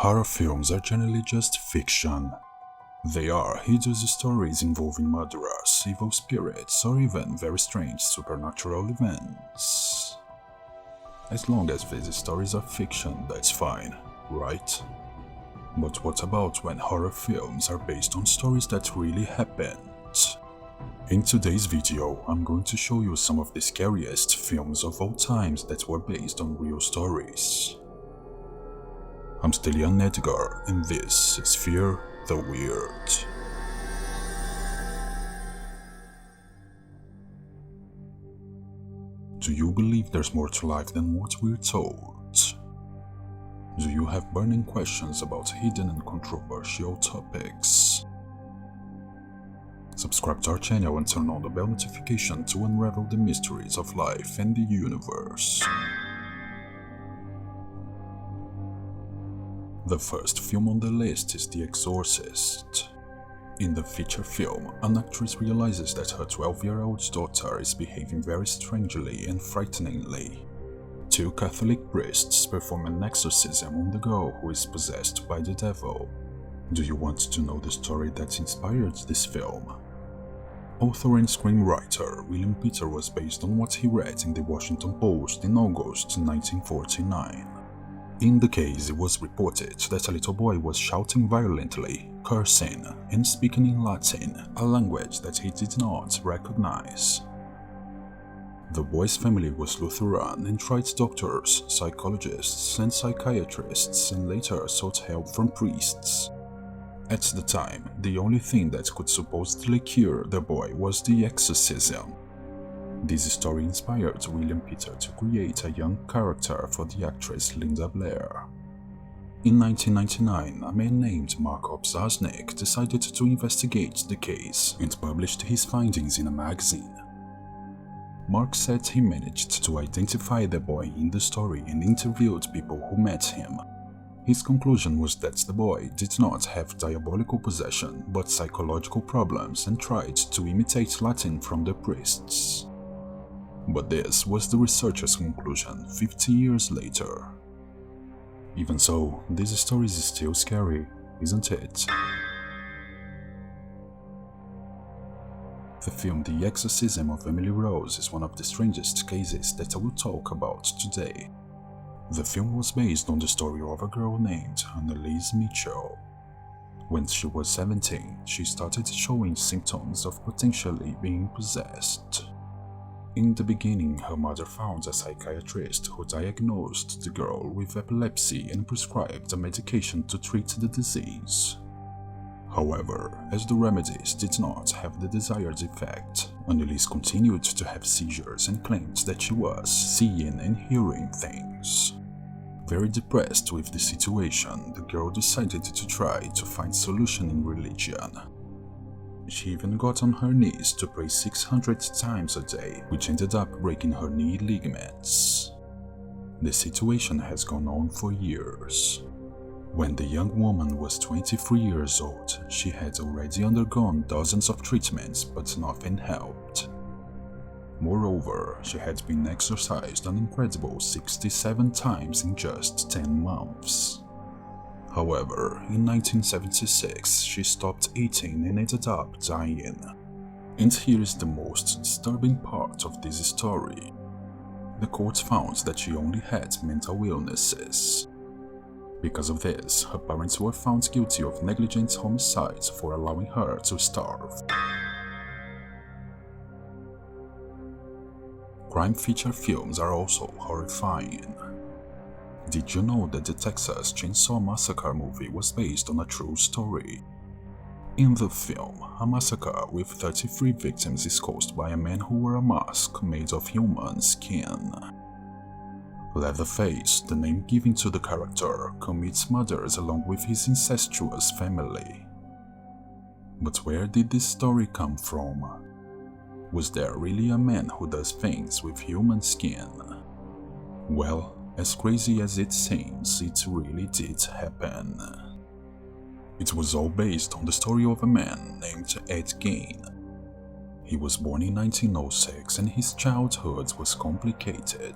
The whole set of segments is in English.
Horror films are generally just fiction. They are hideous stories involving murderers, evil spirits, or even very strange supernatural events. As long as these stories are fiction, that's fine, right? But what about when horror films are based on stories that really happened? In today's video, I'm going to show you some of the scariest films of all times that were based on real stories. I'm still Ian Edgar, and this is Fear the Weird. Do you believe there's more to life than what we're told? Do you have burning questions about hidden and controversial topics? Subscribe to our channel and turn on the bell notification to unravel the mysteries of life and the universe. The first film on the list is The Exorcist. In the feature film, an actress realizes that her 12-year-old daughter is behaving very strangely and frighteningly. Two Catholic priests perform an exorcism on the girl who is possessed by the devil. Do you want to know the story that inspired this film? Author and screenwriter William Peter was based on what he read in the Washington Post in August 1949. In the case, it was reported that a little boy was shouting violently, cursing, and speaking in Latin, a language that he did not recognize. The boy's family was Lutheran and tried doctors, psychologists, and psychiatrists, and later sought help from priests. At the time, the only thing that could supposedly cure the boy was the exorcism. This story inspired William Peter to create a young character for the actress Linda Blair. In 1999, a man named Mark Obzasnik decided to investigate the case and published his findings in a magazine. Mark said he managed to identify the boy in the story and interviewed people who met him. His conclusion was that the boy did not have diabolical possession but psychological problems and tried to imitate Latin from the priests. But this was the researcher's conclusion 50 years later. Even so, this story is still scary, isn't it? The film The Exorcism of Emily Rose is one of the strangest cases that I will talk about today. The film was based on the story of a girl named Annalise Mitchell. When she was 17, she started showing symptoms of potentially being possessed. In the beginning, her mother found a psychiatrist who diagnosed the girl with epilepsy and prescribed a medication to treat the disease. However, as the remedies did not have the desired effect, Annalise continued to have seizures and claimed that she was seeing and hearing things. Very depressed with the situation, the girl decided to try to find solution in religion. She even got on her knees to pray 600 times a day, which ended up breaking her knee ligaments. The situation has gone on for years. When the young woman was 23 years old, she had already undergone dozens of treatments, but nothing helped. Moreover, she had been exorcised an incredible 67 times in just 10 months. However, in 1976, she stopped eating and ended up dying. And here is the most disturbing part of this story. The court found that she only had mental illnesses. Because of this, her parents were found guilty of negligent homicide for allowing her to starve. Crime feature films are also horrifying. Did you know that the Texas Chainsaw Massacre movie was based on a true story? In the film, a massacre with 33 victims is caused by a man who wore a mask made of human skin. Leatherface, the name given to the character, commits murders along with his incestuous family. But where did this story come from? Was there really a man who does things with human skin? Well, as crazy as it seems, it really did happen. It was all based on the story of a man named Ed Gein. He was born in 1906 and his childhood was complicated.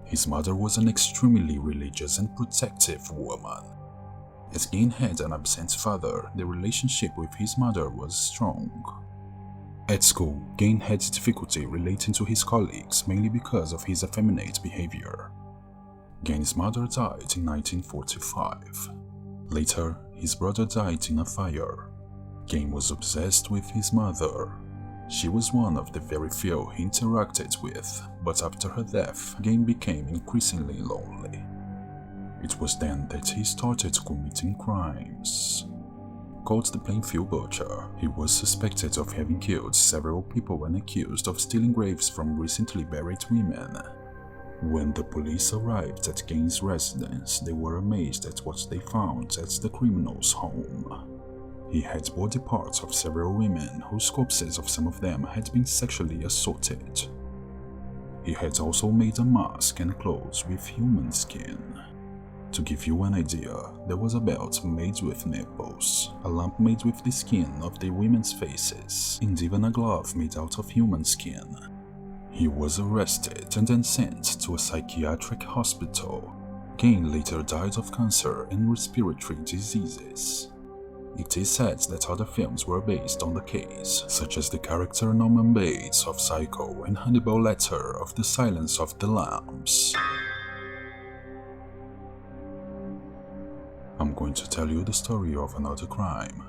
His mother was an extremely religious and protective woman. As Gain had an absent father, the relationship with his mother was strong. At school, Gain had difficulty relating to his colleagues mainly because of his effeminate behavior. Gain's mother died in 1945. Later, his brother died in a fire. Gain was obsessed with his mother. She was one of the very few he interacted with, but after her death, Gain became increasingly lonely. It was then that he started committing crimes. Called the Plainfield Butcher, he was suspected of having killed several people and accused of stealing graves from recently buried women. When the police arrived at Gain's residence, they were amazed at what they found at the criminal's home. He had body parts of several women whose corpses of some of them had been sexually assaulted. He had also made a mask and clothes with human skin. To give you an idea, there was a belt made with nipples, a lamp made with the skin of the women's faces, and even a glove made out of human skin. He was arrested and then sent to a psychiatric hospital. Gain later died of cancer and respiratory diseases. It is said that other films were based on the case, such as the character Norman Bates of Psycho and Hannibal Lecter of The Silence of the Lambs. I'm going to tell you the story of another crime.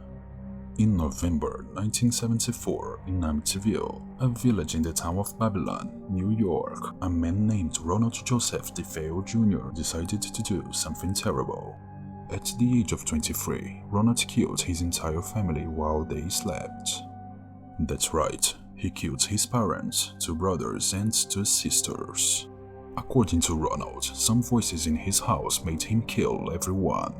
In November 1974, in Amityville, a village in the town of Babylon, New York, a man named Ronald Joseph DeFeo Jr. decided to do something terrible. At the age of 23, Ronald killed his entire family while they slept. That's right, he killed his parents, 2 brothers and 2 sisters. According to Ronald, some voices in his house made him kill everyone.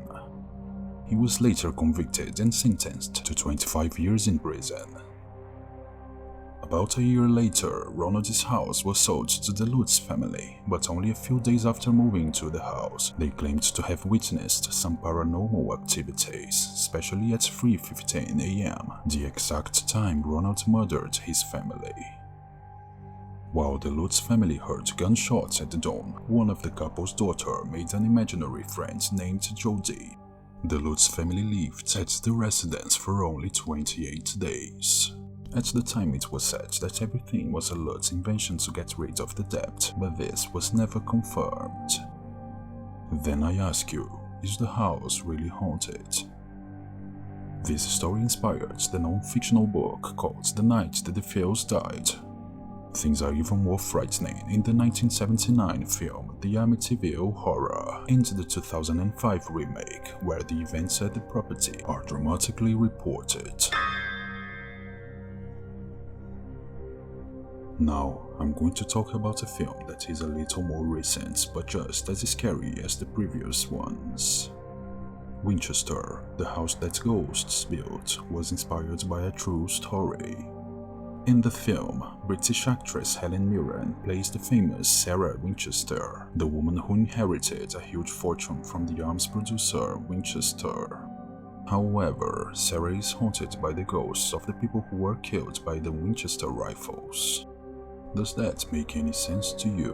He was later convicted and sentenced to 25 years in prison. About a year later, Ronald's house was sold to the Lutz family, but only a few days after moving to the house, they claimed to have witnessed some paranormal activities, especially at 3:15 a.m., the exact time Ronald murdered his family. While the Lutz family heard gunshots at the dawn, one of the couple's daughter made an imaginary friend named Jody. The Lutz family lived at the residence for only 28 days. At the time, it was said that everything was a Lutz invention to get rid of the debt, but this was never confirmed. Then I ask you, is the house really haunted? This story inspired the non-fictional book called The Night the DeFeos Died. Things are even more frightening in the 1979 film The Amityville Horror and the 2005 remake, where the events at the property are dramatically reported. Now, I'm going to talk about a film that is a little more recent, but just as scary as the previous ones. Winchester, the house that ghosts built, was inspired by a true story. In the film, British actress Helen Mirren plays the famous Sarah Winchester, the woman who inherited a huge fortune from the arms producer Winchester. However, Sarah is haunted by the ghosts of the people who were killed by the Winchester rifles. Does that make any sense to you?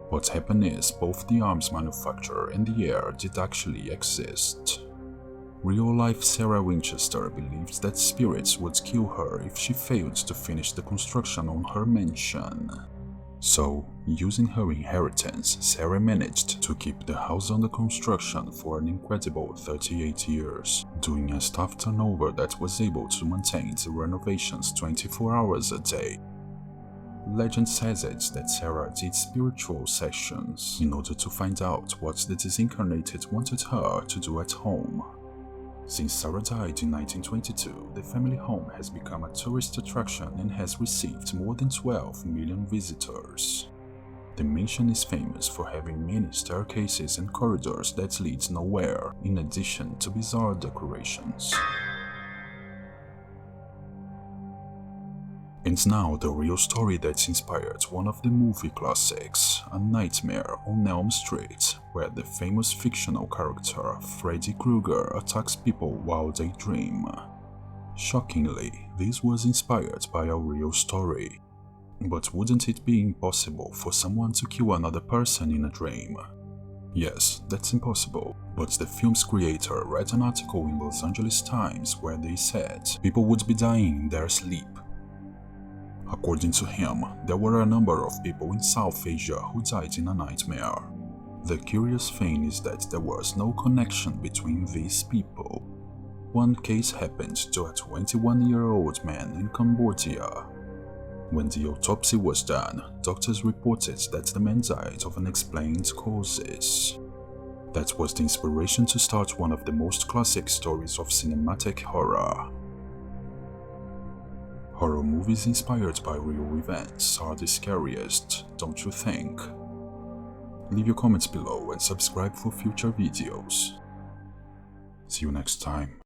What happened is both the arms manufacturer and the heir did actually exist. Real-life Sarah Winchester believed that spirits would kill her if she failed to finish the construction on her mansion. So, using her inheritance, Sarah managed to keep the house under construction for an incredible 38 years, doing a staff turnover that was able to maintain the renovations 24 hours a day. Legend says it that Sarah did spiritual sessions in order to find out what the disincarnated wanted her to do at home. Since Sarah died in 1922, the family home has become a tourist attraction and has received more than 12 million visitors. The mansion is famous for having many staircases and corridors that lead nowhere, in addition to bizarre decorations. And now the real story that inspired one of the movie classics, A Nightmare on Elm Street, where the famous fictional character Freddy Krueger attacks people while they dream. Shockingly, this was inspired by a real story. But wouldn't it be impossible for someone to kill another person in a dream? Yes, that's impossible, but the film's creator read an article in Los Angeles Times where they said people would be dying in their sleep. According to him, there were a number of people in South Asia who died in a nightmare. The curious thing is that there was no connection between these people. One case happened to a 21-year-old man in Cambodia. When the autopsy was done, doctors reported that the man died of unexplained causes. That was the inspiration to start one of the most classic stories of cinematic horror. Horror movies inspired by real events are the scariest, don't you think? Leave your comments below and subscribe for future videos. See you next time.